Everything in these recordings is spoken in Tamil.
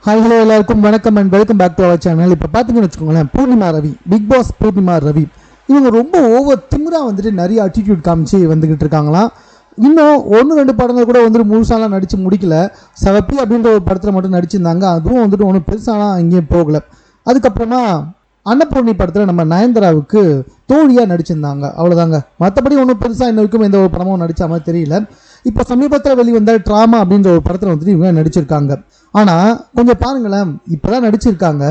ஹாய் ஹலோ எல்லாருக்கும் வணக்கம் and welcome back to our channel. இப்போ பார்த்தீங்கன்னு வச்சுக்கோங்களேன், பூர்ணிமா ரவி, பிக் பாஸ் பூர்ணிமா ரவி இவங்க ரொம்ப ஓவர் திமிரா வந்துட்டு நிறைய அட்டிடியூட் காமிச்சு வந்துக்கிட்டு இருக்காங்களாம். இன்னும் 1-2 படங்கள் கூட வந்துட்டு முழுசாலாம் நடித்து முடிக்கல. செவப்பி அப்படின்ற ஒரு படத்தில் மட்டும் நடிச்சிருந்தாங்க. அதுவும் வந்துட்டு ஒன்றும் பெருசாலாம் எங்கேயும் போகலை. அதுக்கப்புறமா அன்னபூர்ணி படத்தில் நம்ம நயன்தாராவுக்கு தோழியாக நடிச்சிருந்தாங்க, அவ்வளோதாங்க. மற்றபடி ஒன்றும் பெருசாக இன்ன வரைக்கும் எந்த ஒரு படமும் நடித்த மாதிரி தெரியல. இப்போ சமீபத்தில் வெளிவந்த ட்ராமா அப்படின்ற ஒரு படத்தில் வந்துட்டு இவங்க நடிச்சிருக்காங்க. ஆனால் கொஞ்சம் பாருங்களேன், இப்போ தான் நடிச்சிருக்காங்க.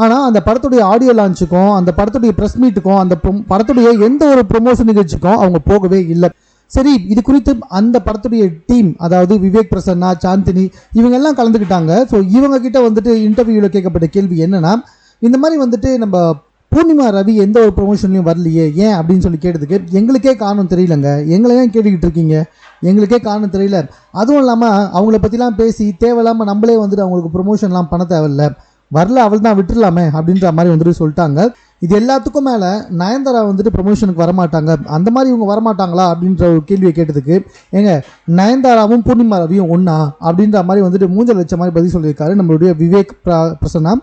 ஆனால் அந்த படத்துடைய ஆடியோ லான்ச்சுக்கும் அந்த படத்துடைய ப்ரெஸ் மீட்டுக்கும் அந்த படத்துடைய எந்த ஒரு ப்ரொமோஷன் நிகழ்ச்சிக்கும் அவங்க போகவே இல்லை. சரி, இது குறித்து அந்த படத்துடைய டீம், அதாவது விவேக் பிரசன்னா, சாந்தினி, இவங்க எல்லாம் கலந்துக்கிட்டாங்க. ஸோ இவங்க கிட்ட வந்துட்டு இன்டர்வியூவில் கேட்கப்பட்ட கேள்வி என்னன்னா, இந்த மாதிரி வந்துட்டு நம்ம பூர்ணிமா ரவி எந்த ஒரு ப்ரொமோஷன்லையும் வரலையே ஏன் அப்படின்னு சொல்லி கேட்டதுக்கு, எங்களுக்கே காரணம் தெரியலங்க, எங்களை ஏன் கேட்டுக்கிட்டு இருக்கீங்க, எங்களுக்கே காரணம் தெரியல. அதுவும் இல்லாமல் அவங்கள பற்றிலாம் பேசி தேவையில்லாமல் நம்மளே வந்துட்டு அவங்களுக்கு ப்ரொமோஷன்லாம் பண்ண தேவையில்ல, வரல அவள் தான் விட்டுடலாமே அப்படின்ற மாதிரி வந்துட்டு சொல்லிட்டாங்க. இது எல்லாத்துக்கும் மேலே நயன்தாரா வந்துட்டு ப்ரொமோஷனுக்கு வரமாட்டாங்க, அந்த மாதிரி இவங்க வரமாட்டாங்களா அப்படின்ற ஒரு கேள்வியை கேட்டதுக்கு, ஏங்க நயன்தாராவும் பூர்ணிமா ரவியும் ஒன்றா அப்படின்ற மாதிரி வந்துட்டு மூஞ்சல் வச்ச மாதிரி பதில் சொல்லியிருக்காரு நம்மளுடைய விவேக் பிரசன்னா.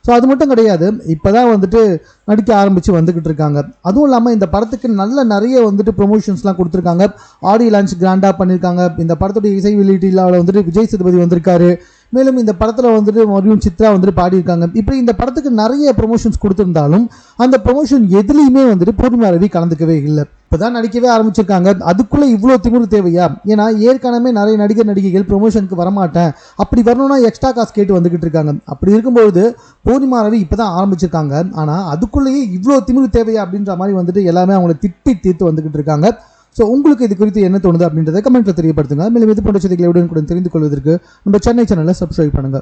ஸோ அது மட்டும் கிடையாது, இப்போ தான் வந்துட்டு நடிக்க ஆரம்பித்து வந்துக்கிட்டு இருக்காங்க. அதுவும் இல்லாமல் இந்த படத்துக்கு நிறைய வந்துட்டு ப்ரொமோஷன்ஸ்லாம் கொடுத்துருக்காங்க. ஆடியோ லான்ச் கிராண்டாக பண்ணியிருக்காங்க. இந்த படத்துடைய இசை வெளியீட்டில் வந்துட்டு விஜய் சேதுபதி வந்திருக்காரு. மேலும் இந்த படத்தில் வந்துட்டு மறுபடியும் சித்ரா வந்துட்டு பாடியிருக்காங்க. இப்படி இந்த படத்துக்கு நிறைய ப்ரொமோஷன்ஸ் கொடுத்துருந்தாலும் அந்த ப்ரொமோஷன் எதுலேயுமே வந்துட்டு பூர்ணிமா ரவி கலந்துக்கவே இல்லை. இப்போ தான் நடிக்கவே ஆரம்பிச்சிருக்காங்க, அதுக்குள்ளே இவ்வளோ திமிரு தேவையா? ஏன்னா ஏற்கனவே நிறைய நடிகர் நடிகைகள் ப்ரொமோஷனுக்கு வரமாட்டேன், அப்படி வரணும்னா எக்ஸ்ட்ரா காசு கேட்டு வந்துக்கிட்டு இருக்காங்க. அப்படி இருக்கும்போது பூர்ணிமா ரவி இப்போ தான் ஆரம்பிச்சிருக்காங்க, ஆனால் அதுக்குள்ளேயே இவ்வளோ திமிரு தேவையா அப்படின்ற மாதிரி வந்துட்டு எல்லாமே அவங்கள திட்டி தீர்த்து வந்துக்கிட்டு இருக்காங்க. ஸோ உங்களுக்கு இது குறித்து என்ன தோணுது அப்படின்றத கமெண்ட்டில் தெரியப்படுத்துங்க. மேலும் இது போன்ற செய்திகளை உடனுக்குடன் தெரிந்து கொள்வதற்கு நம்ம சென்னை சேனலை சப்ஸ்கிரைப் பண்ணுங்கள்.